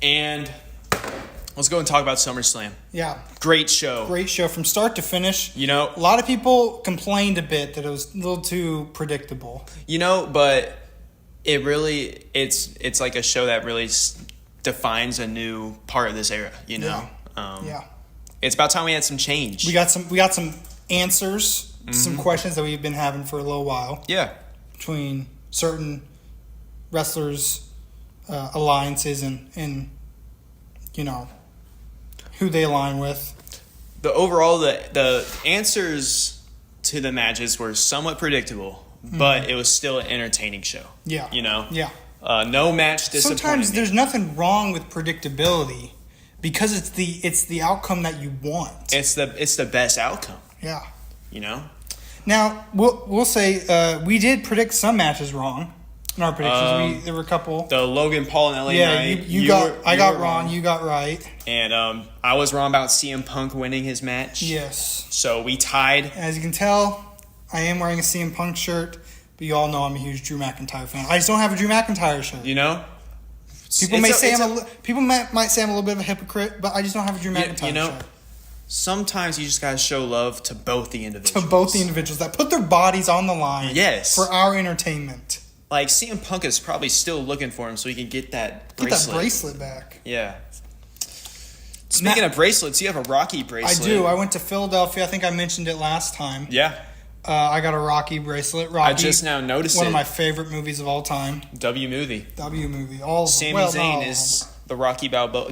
And let's go and talk about SummerSlam. Yeah. Great show. Great show from start to finish. You know, a lot of people complained a bit that it was a little too predictable. You know, but it really, it's like a show that really defines a new part of this era, you know? Yeah. It's about time we had some change. We got some answers to some questions that we've been having for a little while. Yeah. Between certain wrestlers' alliances and you know, who they align with. The answers to the matches were somewhat predictable, but it was still an entertaining show. Yeah. You know? Yeah. No match disappointed. Sometimes there's nothing wrong with predictability because it's the outcome that you want. It's the best outcome. Yeah. You know? Now, we'll say we did predict some matches wrong in our predictions. There were a couple. The Logan Paul and LA Knight. I got wrong. You got right. And I was wrong about CM Punk winning his match. Yes. So we tied. As you can tell, I am wearing a CM Punk shirt, but you all know I'm a huge Drew McIntyre fan. I just don't have a Drew McIntyre shirt. You know? People might say I'm a little bit of a hypocrite, but I just don't have a Drew McIntyre shirt. Sometimes you just gotta show love to both the individuals. To both the individuals that put their bodies on the line. Yes. For our entertainment. Like, CM Punk is probably still looking for him so he can get that bracelet. Get that bracelet back. Yeah. Speaking of bracelets, you have a Rocky bracelet. I do. I went to Philadelphia. I think I mentioned it last time. Yeah. I got a Rocky bracelet. Rocky, I just now noticed one of my favorite movies of all time. W movie. All Sami Zayn is the Rocky Balboa.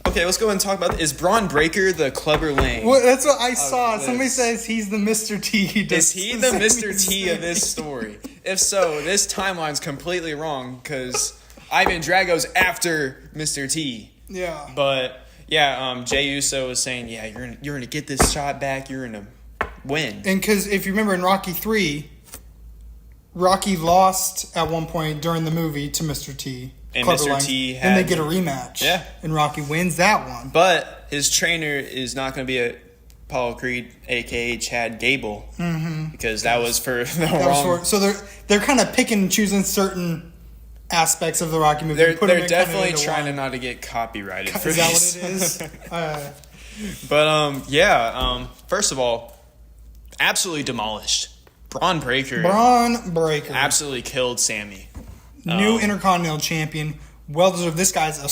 Okay, let's go and talk about. Is Braun Breaker the Clubber Lang? Well, that's what I saw. Somebody says he's the Mr. T. Is he the Mr. T of this story? If so, this timeline's completely wrong because Ivan Drago's after Mr. T. Yeah. But yeah, Jey Uso was saying, yeah, you're gonna get this shot back. You're gonna win. And because if you remember in Rocky 3, Rocky lost at one point during the movie to Mr. T. And Mr. T had... Then they get a rematch. Yeah. And Rocky wins that one. But his trainer is not going to be Apollo Creed, a.k.a. Chad Gable. Mm-hmm. Because that was for the wrong... So they're kind of picking and choosing certain aspects of the Rocky movie. They're definitely trying not to get copyrighted for this. Is that what it is? But, first of all, absolutely demolished. Braun Breaker absolutely killed Sammy. New Intercontinental Champion. Well deserved. This guy's a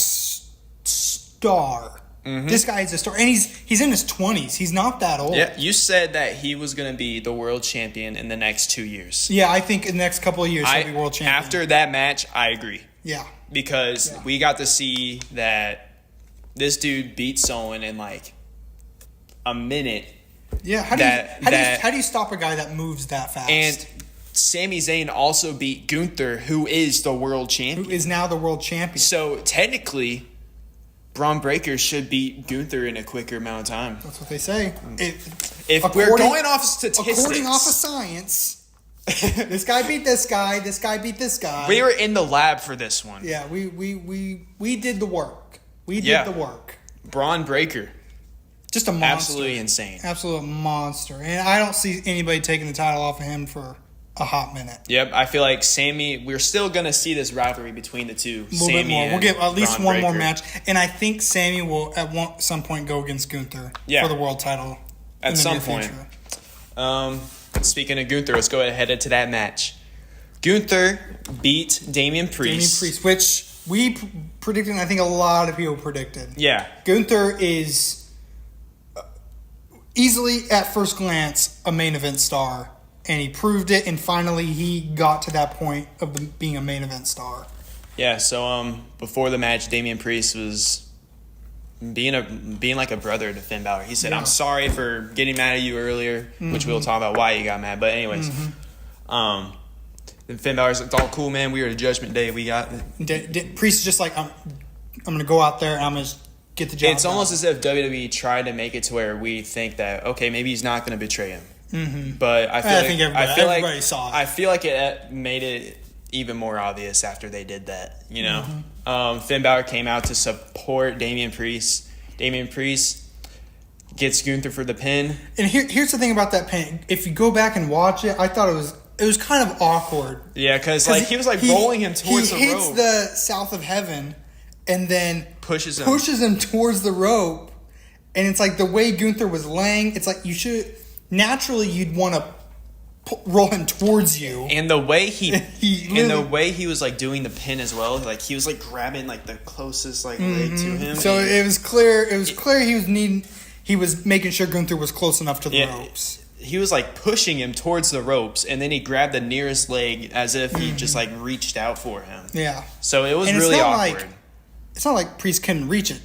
star. Mm-hmm. This guy is a star. And he's in his 20s. He's not that old. Yeah, you said that he was going to be the world champion in the next 2 years. Yeah, I think in the next couple of years he'll be world champion. After that match, I agree. Yeah. Because we got to see that this dude beat someone in like a minute. Yeah, how do you stop a guy that moves that fast? And Sami Zayn also beat Gunther, who is the world champion. Who is now the world champion. So, technically, Braun Breaker should beat Gunther in a quicker amount of time. That's what they say. If we're going off statistics... According off of science, this guy beat this guy, this guy beat this guy. We were in the lab for this one. Yeah, we did the work. We did the work. Braun Breaker. Just a monster. Absolutely insane. Absolute monster. And I don't see anybody taking the title off of him for a hot minute. Yep, I feel like we're still going to see this rivalry between the two. A little bit more. We'll get at least one more match. And I think Sammy will at some point go against Gunther for the world title. At some point. Speaking of Gunther, let's go ahead into that match. Gunther beat Damian Priest. Which we predicted, and I think a lot of people predicted. Yeah. Gunther is easily, at first glance, a main event star. And he proved it, and finally he got to that point of being a main event star. Yeah, so before the match, Damian Priest was being like a brother to Finn Balor. He said, I'm sorry for getting mad at you earlier, which we'll talk about why you got mad. But anyways, then Finn Balor's like, it's all cool, man. We were at Judgment Day. We got... Priest is just like, I'm going to go out there and I'm going to get the job It's done. Almost as if WWE tried to make it to where we think that, okay, maybe he's not going to betray him. Mm-hmm. But I think everybody saw it. I feel like it made it even more obvious after they did that. You know, Finn Balor came out to support Damian Priest. Damian Priest gets Gunther for the pin. And here's the thing about that pin. If you go back and watch it, I thought it was kind of awkward. Yeah, because he was rolling him towards the rope. He hits the South of Heaven, and then pushes him towards the rope. And it's like the way Gunther was laying, it's like you'd want to roll him towards you. And the way he was like doing the pin as well, like he was like grabbing like the closest like leg to him. So it was clear he was making sure Gunther was close enough to the ropes. He was like pushing him towards the ropes, and then he grabbed the nearest leg as if he just like reached out for him. Yeah. So it was really awkward. It's not like Priest couldn't reach it.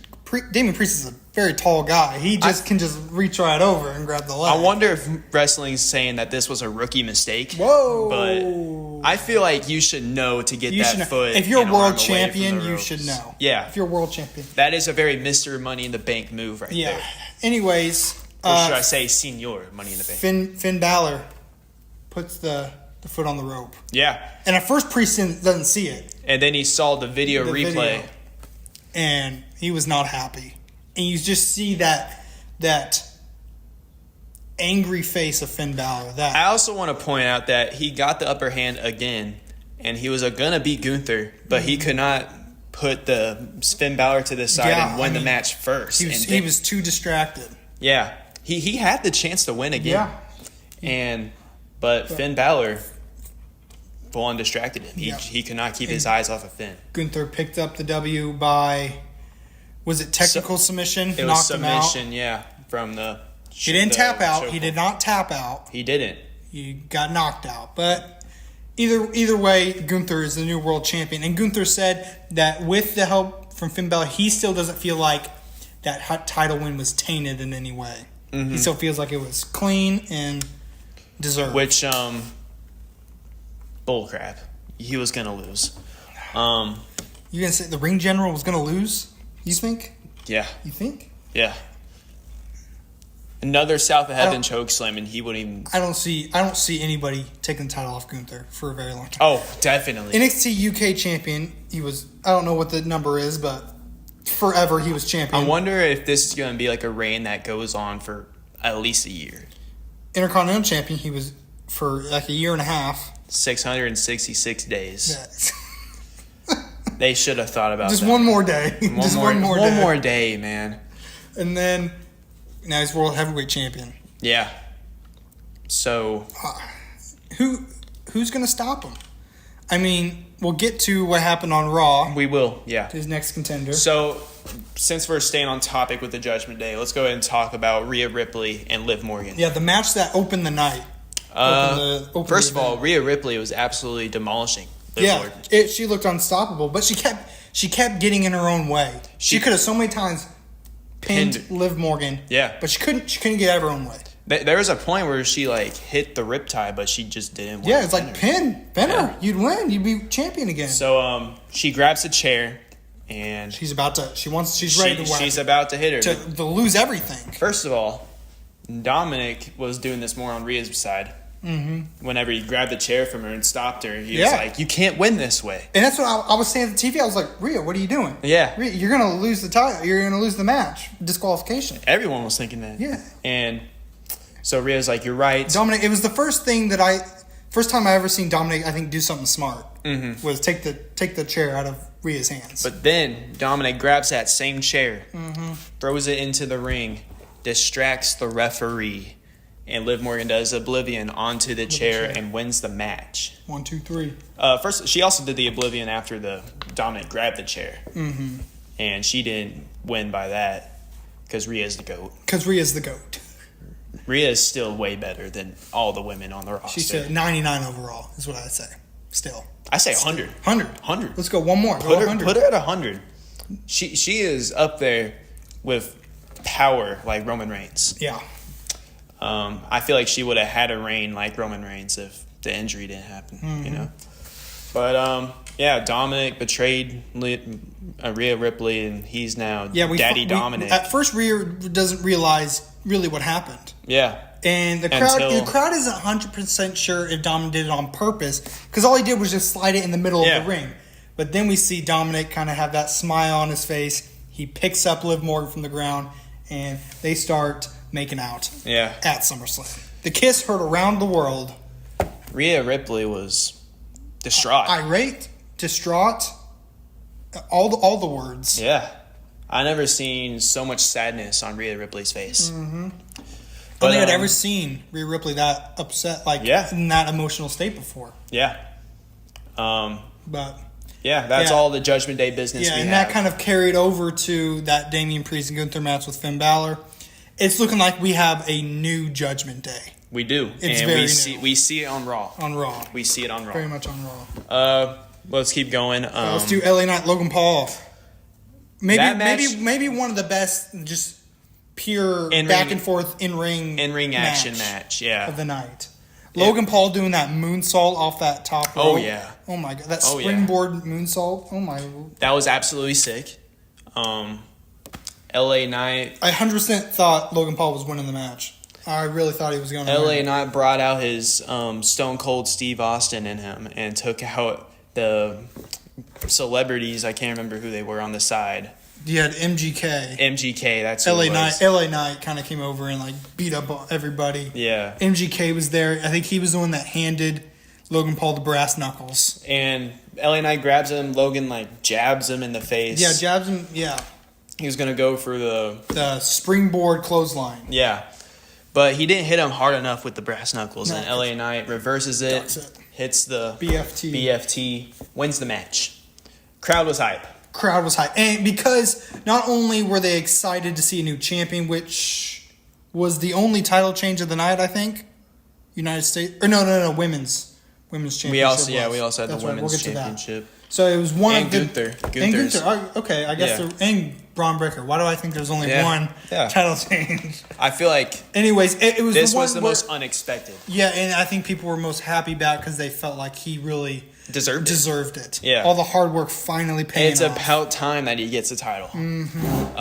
Damian Priest is a very tall guy. He can just reach right over and grab the leg. I wonder if wrestling's saying that this was a rookie mistake. Whoa! But I feel like you should know to get that foot. If you're a world champion, you should know. Yeah. If you're a world champion. That is a very Mr. Money in the Bank move right there. Anyways. Or should I say Senior Money in the Bank? Finn Balor puts the foot on the rope. Yeah. And at first Priest doesn't see it. And then he saw the video replay. And he was not happy. And you just see that angry face of Finn Balor. I also want to point out that he got the upper hand again, and he was going to beat Gunther, but he could not put the Finn Balor to the side and win the match first. He was too distracted. Yeah. He had the chance to win again. Yeah. But Finn Balor full on distracted him. He could not keep his eyes off of Finn. Gunther picked up the W by, was it technical submission? It was submission, from the... He didn't tap out. He did not tap out. He didn't. He got knocked out. But either way, Gunther is the new world champion. And Gunther said that with the help from Finn Balor, he still doesn't feel like that title win was tainted in any way. Mm-hmm. He still feels like it was clean and deserved. Which, bullcrap. He was going to lose. You're going to say the ring general was going to lose? You think? Yeah. You think? Yeah. Another South of Heaven chokeslam, and he wouldn't even... I don't see anybody taking the title off Gunther for a very long time. Oh, definitely. NXT UK champion, he was... I don't know what the number is, but forever he was champion. I wonder if this is going to be like a reign that goes on for at least a year. Intercontinental champion, he was for like a year and a half. 666 days. They should have thought about just that. One more day. One more day, man. And then now he's world heavyweight champion. Yeah. So who's going to stop him? I mean, we'll get to what happened on Raw. We will, yeah. His next contender. So, since we're staying on topic with the Judgment Day, let's go ahead and talk about Rhea Ripley and Liv Morgan. Yeah, the match that opened the night. First of all, Rhea Ripley was absolutely demolishing Liv Morgan. She looked unstoppable, but she kept getting in her own way. She could have so many times pinned Liv Morgan. Yeah. But she couldn't get out of her own way. There was a point where she like hit the riptide, but she just didn't win. Yeah, it's like pin her. You'd win. You'd be champion again. So she grabs a chair and she's ready to whack. She's about to hit her to lose everything. First of all, Dominic was doing this more on Rhea's side. Mm-hmm. Whenever he grabbed the chair from her and stopped her, he was like, "You can't win this way." And that's what I was saying at the TV. I was like, "Rhea, what are you doing? Yeah, Rhea, you're gonna lose the title. You're gonna lose the match. Disqualification." Everyone was thinking that. Yeah. And so Rhea's like, "You're right." Dominic. It was the first time I ever seen Dominic, I think, do something smart. Mm-hmm. Was take the chair out of Rhea's hands. But then Dominic grabs that same chair, throws it into the ring, distracts the referee. And Liv Morgan does Oblivion onto the chair and wins the match. 1, 2, 3. First, she also did the Oblivion after the Dominic grabbed the chair. Mm-hmm. And she didn't win by that because Rhea's the GOAT. Rhea is still way better than all the women on the roster. She's 99 overall is what I say. Still. I say 100. 100. Let's go one more. Put her at 100. She is up there with power like Roman Reigns. Yeah. I feel like she would have had a reign like Roman Reigns if the injury didn't happen, you know. But Dominic betrayed Rhea Ripley, and he's now Daddy Dominic. At first, Rhea doesn't realize really what happened. Yeah, and the crowd isn't 100% sure if Dominic did it on purpose because all he did was just slide it in the middle of the ring. But then we see Dominic kind of have that smile on his face. He picks up Liv Morgan from the ground, and they start making out at SummerSlam. The kiss heard around the world. Rhea Ripley was distraught. Irate, distraught, All the words. Yeah. I never seen so much sadness on Rhea Ripley's face. Mm-hmm. I don't think I'd ever seen Rhea Ripley that upset, in that emotional state before. Yeah. But yeah, that's all the Judgment Day business we have. That kind of carried over to that Damian Priest and Gunther match with Finn Balor. It's looking like we have a new Judgment Day. We do. It's and very we see it on Raw. On Raw. We see it on Raw. Very much on Raw. Let's keep going. Let's do LA Knight, Logan Paul. Maybe one of the best just pure back and forth in-ring action match of the night. Logan Paul doing that moonsault off that top rope. Oh, yeah. Oh, my God. That springboard moonsault. Oh, my. That was absolutely sick. LA Knight. I 100% thought Logan Paul was winning the match. I really thought he was going to win. LA Knight brought out his Stone Cold Steve Austin in him and took out the celebrities. I can't remember who they were on the side. You had MGK. MGK, that's who LA it was. LA Knight kind of came over and beat up everybody. Yeah. MGK was there. I think he was the one that handed Logan Paul the brass knuckles. And LA Knight grabs him. Logan jabs him in the face. Yeah, jabs him. Yeah. He was gonna go for the springboard clothesline. Yeah, but he didn't hit him hard enough with the brass knuckles, and LA Knight reverses it, hits the BFT, wins the match. Crowd was hype. And because not only were they excited to see a new champion, which was the only title change of the night, I think, United States or no, women's championship. We also had the women's championship. So it was one of the Gunther's. Okay, I guess and Braun Breaker. Why do I think there's only one title change? I feel like. Anyways, it was this was the most unexpected. Yeah, and I think people were most happy about because they felt like he really deserved it. Yeah, all the hard work finally paid off. It's about time that he gets a title. Mm-hmm.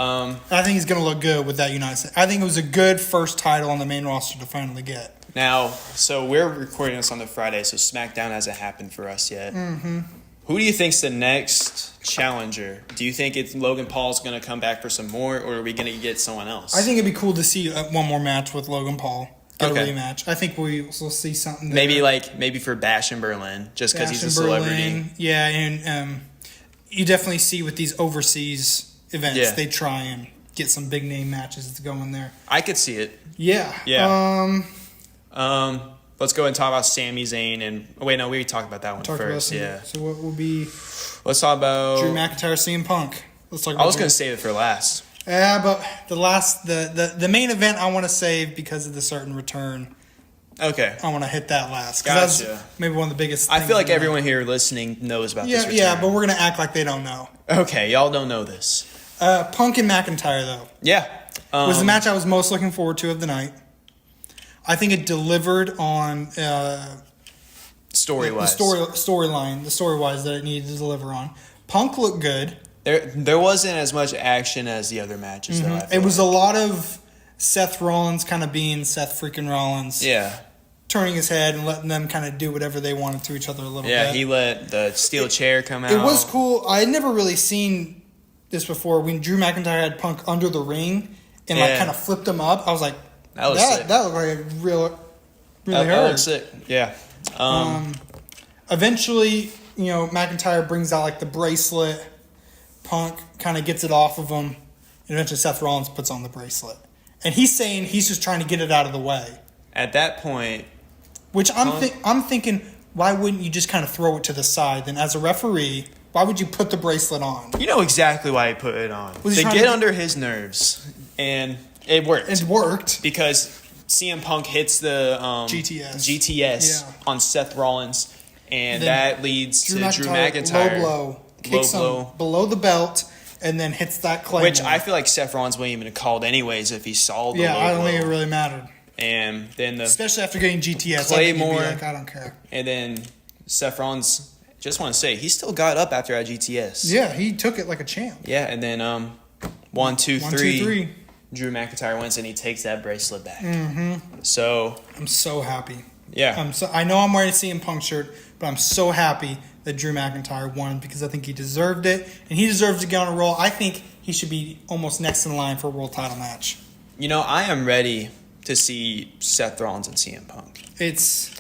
I think he's going to look good with that United States. I think it was a good first title on the main roster to finally get. Now, so we're recording this on the Friday, so SmackDown hasn't happened for us yet. Mm-hmm. Who do you think's the next challenger? Do you think it's Logan Paul's going to come back for some more, or are we going to get someone else? I think it'd be cool to see one more match with Logan Paul. Get a rematch. I think we'll see something there. Maybe for Bash in Berlin, just because he's a celebrity. Yeah, and you definitely see with these overseas events, they try and get some big name matches to go in there. I could see it. Yeah. Yeah. Let's go and talk about Sami Zayn and we talked about that one first. Yeah. So what will be? Let's talk about Drew McIntyre, CM Punk. Let's talk about. I was going to save it for last. Yeah, but the main event I want to save because of the certain return. Okay. I want to hit that last. Gotcha. That's maybe one of the biggest. I feel like everyone here listening knows about this return. Yeah, but we're gonna act like they don't know. Okay, y'all don't know this. Punk and McIntyre though. Yeah. Was the match I was most looking forward to of the night. I think it delivered on story-wise. The story-wise that it needed to deliver on. Punk looked good. There wasn't as much action as the other matches, though. It was a lot of Seth Rollins kind of being Seth freaking Rollins. Yeah. Turning his head and letting them kind of do whatever they wanted to each other a little bit. Yeah, he let the steel chair come out. It was cool. I had never really seen this before. When Drew McIntyre had Punk under the ring and kind of flipped him up, I was like, that looked like a really hurt. That looked sick. Yeah. Eventually, McIntyre brings out the bracelet. Punk kind of gets it off of him. And eventually Seth Rollins puts on the bracelet. And he's saying he's just trying to get it out of the way. At that point... Which I'm thinking, why wouldn't you just kind of throw it to the side? Then as a referee, why would you put the bracelet on? You know exactly why he put it on. To get under his nerves. And it worked. It worked. Because CM Punk hits the GTS on Seth Rollins. And that leads to Drew McIntyre. Low blow. Kicks him below the belt. And then hits that claymore. Which I feel like Seth Rollins wouldn't even have called anyways if he saw the low blow. I don't think it really mattered. And then especially after getting GTS, claymore. I don't care. And then Seth Rollins, just want to say, he still got up after that GTS. Yeah, he took it like a champ. Yeah, and then 1, 2, 3. Drew McIntyre wins and he takes that bracelet back. Mm-hmm. So I'm so happy. Yeah. I know I'm wearing a CM Punk shirt, but I'm so happy that Drew McIntyre won because I think he deserved it. And he deserves to get on a roll. I think he should be almost next in line for a world title match. I am ready to see Seth Rollins and CM Punk. It's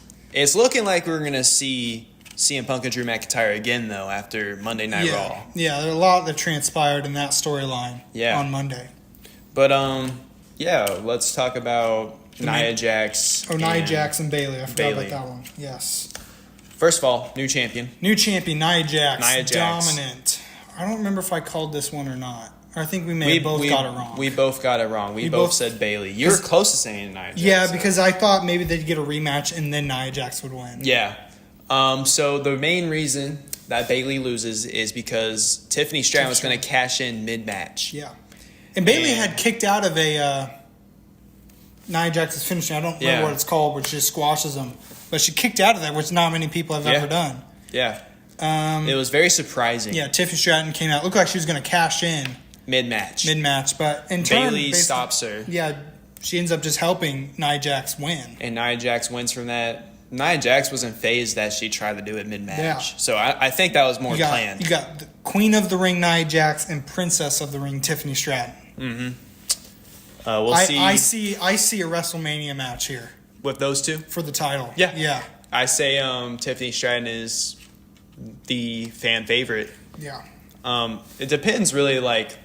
looking like we're going to see CM Punk and Drew McIntyre again, though, after Monday Night Raw. Yeah, there are a lot that transpired in that storyline on Monday. But, let's talk about Nia Jax. Nia Jax and Bayley. I forgot about that one. Yes. First of all, new champion. Nia Jax. Dominant. I don't remember if I called this one or not. I think we both got it wrong. We both got it wrong. We both said Bayley. You were close to saying Nia Jax. Yeah, because I thought maybe they'd get a rematch and then Nia Jax would win. Yeah. So the main reason that Bayley loses is because Tiffany Stratton was going to cash in mid-match. Yeah. And Bayley had kicked out of a Nia Jax's finishing. I don't remember what it's called, which just squashes them. But she kicked out of that, which not many people have ever done. Yeah. It was very surprising. Yeah, Tiffany Stratton came out. Looked like she was going to cash in. Mid-match. But in turn, Bayley stops her. Yeah, she ends up just helping Nia Jax win. And Nia Jax wins from that. Nia Jax wasn't phased that she tried to do it mid-match. Yeah. So I think that was more planned. You got the Queen of the Ring, Nia Jax, and Princess of the Ring, Tiffany Stratton. Mm-hmm. We'll see. I see a WrestleMania match here. With those two? For the title. Yeah. I say Tiffany Stratton is the fan favorite. Yeah. It depends really, like,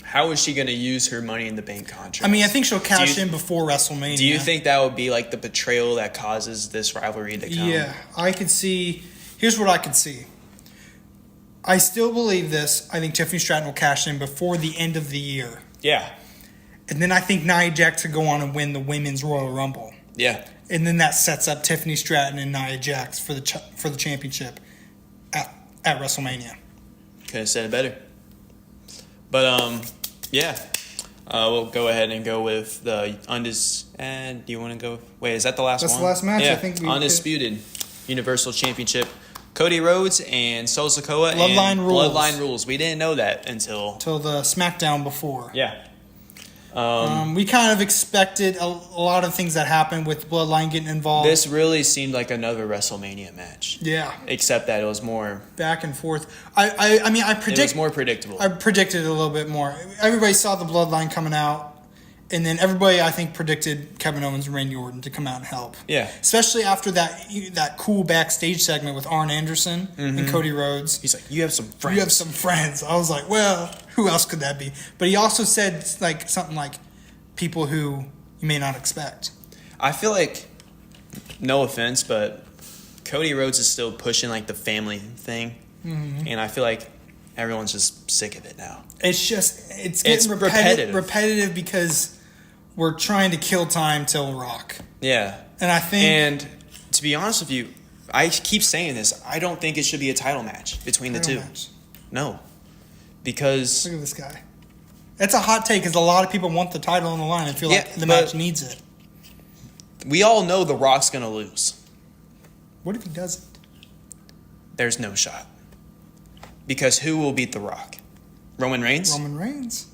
how is she going to use her Money in the Bank contract? I mean, I think she'll cash in before WrestleMania. Do you think that would be like the betrayal that causes this rivalry to come? Yeah, I could see. Here's what I could see. I still believe this. I think Tiffany Stratton will cash in before the end of the year. Yeah. And then I think Nia Jax could go on and win the Women's Royal Rumble. Yeah. And then that sets up Tiffany Stratton and Nia Jax for the championship at WrestleMania. Could have said it better. But, we'll go ahead and go with the and do you want to go? Wait, is that the last one? That's the last match. Yeah. I think Undisputed Universal Championship. Cody Rhodes and Sol Sikoa Bloodline rules. Bloodline rules. We didn't know that until the SmackDown before. Yeah. We kind of expected a lot of things that happened with Bloodline getting involved. This really seemed like another WrestleMania match. Yeah. Except that it was more back and forth. It was more predictable. I predicted it a little bit more. Everybody saw the Bloodline coming out, and then everybody, I think, predicted Kevin Owens and Randy Orton to come out and help. Yeah. Especially after that cool backstage segment with Arn Anderson and Cody Rhodes. He's like, you have some friends. You have some friends. I was like, well, who else could that be? But he also said like something like people who you may not expect. I feel like, no offense, but Cody Rhodes is still pushing like the family thing. Mm-hmm. And I feel like everyone's just sick of it now. It's getting repetitive because we're trying to kill time till Rock. Yeah. And I think... And to be honest with you, I keep saying this. I don't think it should be a title match between the two. No. Because... Look at this guy. That's a hot take because a lot of people want the title on the line and feel like the match needs it. We all know The Rock's going to lose. What if he doesn't? There's no shot. Because who will beat The Rock? Roman Reigns? Roman Reigns.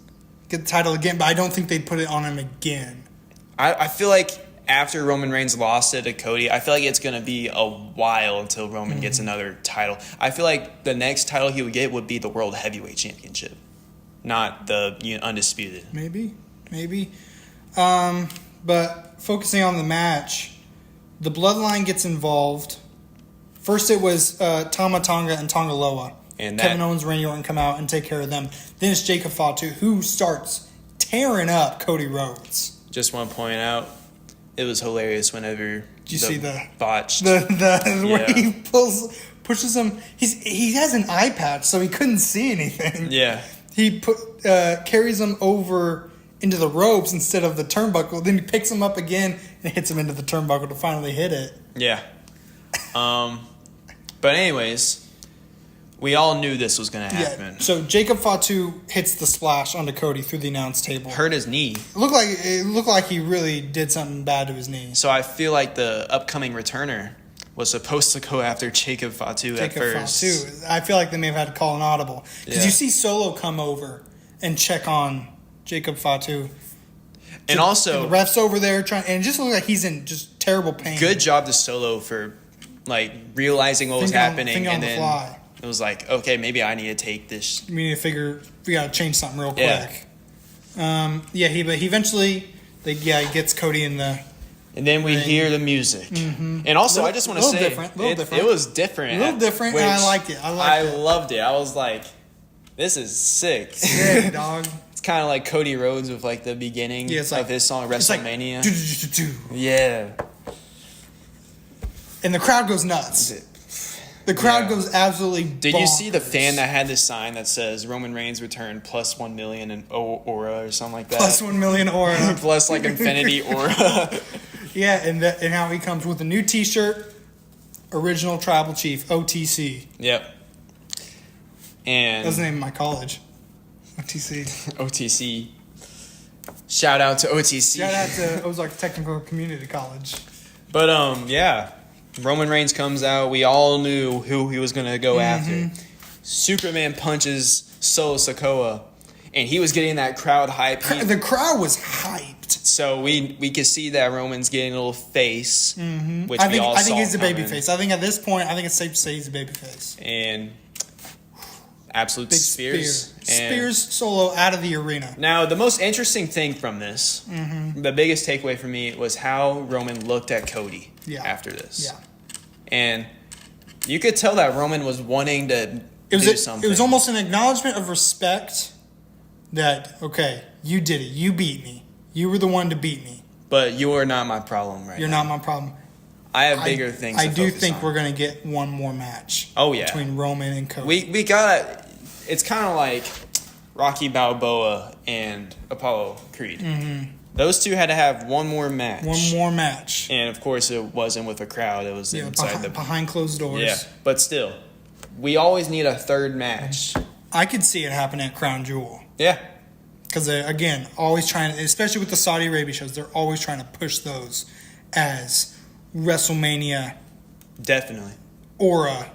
Get the title again, but I don't think they'd put it on him again. I feel like after Roman Reigns lost it to Cody, I feel like it's going to be a while until Roman gets another title. I feel like the next title he would get would be the World Heavyweight Championship, not the Undisputed. Maybe. But focusing on the match, the Bloodline gets involved. First it was Tama Tonga and Tonga Loa. And Kevin Owens, Randy Orton come out and take care of them. Then it's Jacob Fatu who starts tearing up Cody Rhodes. Just want to point out, it was hilarious whenever you see the botched where he pushes him. He has an eye patch, so he couldn't see anything. Yeah, he carries him over into the ropes instead of the turnbuckle. Then he picks him up again and hits him into the turnbuckle to finally hit it. Yeah. But anyways. We all knew this was going to happen. Yeah. So Jacob Fatu hits the splash onto Cody through the announce table. Hurt his knee. It looked like he really did something bad to his knee. So I feel like the upcoming returner was supposed to go after Jacob Fatu at first. I feel like they may have had to call an audible. Because you see Solo come over and check on Jacob Fatu. And also... And the ref's over there trying... And it just looked like he's in just terrible pain. Good job to Solo for realizing what was happening. And then... Fly. It was like, okay, maybe I need to take this. We need to figure, we got to change something real quick. But he eventually, he gets Cody in the And then we hear the music. And also, I just want to say, it was different. A little different, and I liked it. I loved it. I was like, this is sick. Sick, dog. It's kind of like Cody Rhodes with like the beginning of his song WrestleMania. Yeah. And the crowd goes nuts. The crowd goes absolutely bonkers. Did you see the fan that had this sign that says Roman Reigns returned plus 1 million in aura or something like that? Plus 1 million aura. Plus like infinity aura. Yeah, and how he comes with a new T-shirt, original Tribal Chief, OTC. Yep. And that's the name of my college. OTC. OTC. Shout out to OTC. Shout out to Ozark Technical Community College. But yeah, Roman Reigns comes out. We all knew who he was gonna go after. Superman punches Solo Sikoa, and he was getting that crowd hype. The crowd was hyped. So we could see that Roman's getting a little face, which I we all saw. I think he's a baby face. I think at this point, it's safe to say he's a baby face. And absolute Big Spears. Spears Solo out of the arena. Now, the most interesting thing from this, the biggest takeaway for me was how Roman looked at Cody after this. Yeah. And you could tell that Roman was wanting to do something. It was almost an acknowledgement of respect that, okay, you did it. You beat me. You were the one to beat me. But you are not my problem right now. You're not my problem. I have bigger things to do think we're going to get one more match. Oh, yeah. Between Roman and Cody. We got... It's kind of like Rocky Balboa and Apollo Creed. Those two had to have one more match. One more match. And, of course, it wasn't with a crowd. It was inside behind closed doors. Yeah, but still. We always need a third match. I could see it happen at Crown Jewel. Yeah. Because, again, always trying to, especially with the Saudi Arabia shows, they're always trying to push those as WrestleMania definitely aura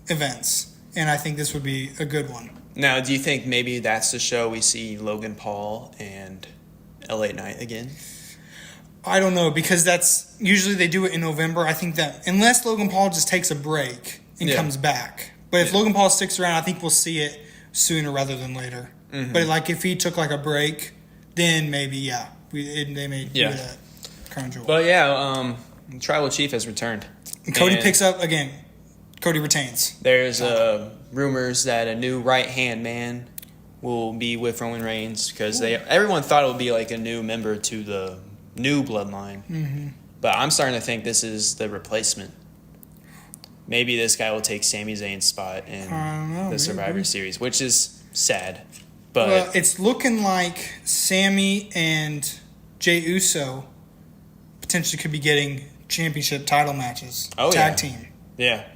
events. And I think this would be a good one. Now, do you think maybe that's the show we see Logan Paul and LA Knight again? I don't know, because that's usually they do it in November. I think that unless Logan Paul just takes a break and comes back. But if Logan Paul sticks around, I think we'll see it sooner rather than later. But like if he took like a break, then maybe they may do that. Crown Jewel. But Tribal Chief has returned. And Cody picks up again. Cody retains. There's rumors that a new right hand man will be with Roman Reigns because everyone thought it would be like a new member to the new bloodline. But I'm starting to think this is the replacement. Maybe this guy will take Sami Zayn's spot in the Survivor Series, which is sad. But it's looking like Sami and Jey Uso potentially could be getting championship title matches. Tag team. Yeah.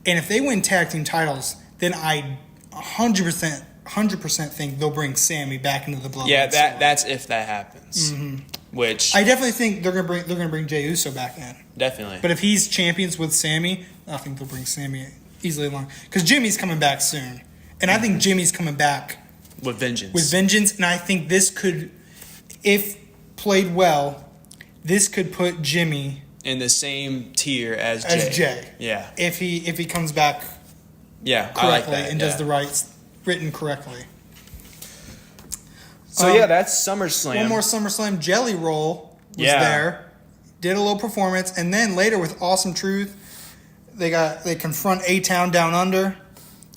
And if they win tag team titles, then I 100% think they'll bring Sami back into the bloodline. Yeah, that's if that happens. Which I definitely think they're gonna bring Jey Uso back in. Definitely. But if he's champions with Sami, I think they'll bring Sami easily along because Jimmy's coming back soon, and I think Jimmy's coming back with vengeance. And I think this could, if played well, this could put Jimmy in the same tier as Jay. Yeah. If he comes back correctly I like that, and does the rights written correctly. So that's SummerSlam. One more SummerSlam. Jelly Roll was there. Did a little performance, and then later with Awesome Truth, they confront A-Town Down Under,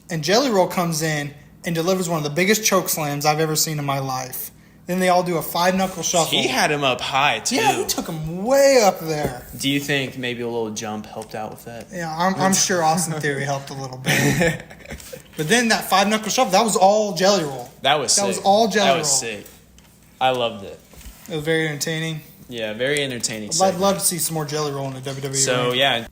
and Jelly Roll comes in and delivers one of the biggest choke slams I've ever seen in my life. Then they all do a 5-knuckle shuffle. He had him up high, too. Yeah, he took him way up there. Do you think maybe a little jump helped out with that? Yeah, I'm sure Austin Theory helped a little bit. But then that 5-knuckle shuffle, that was all Jelly Roll. That was sick. That was all Jelly Roll. That was sick. I loved it. It was very entertaining. Yeah, very entertaining. I'd love to see some more Jelly Roll in the WWE. So, yeah.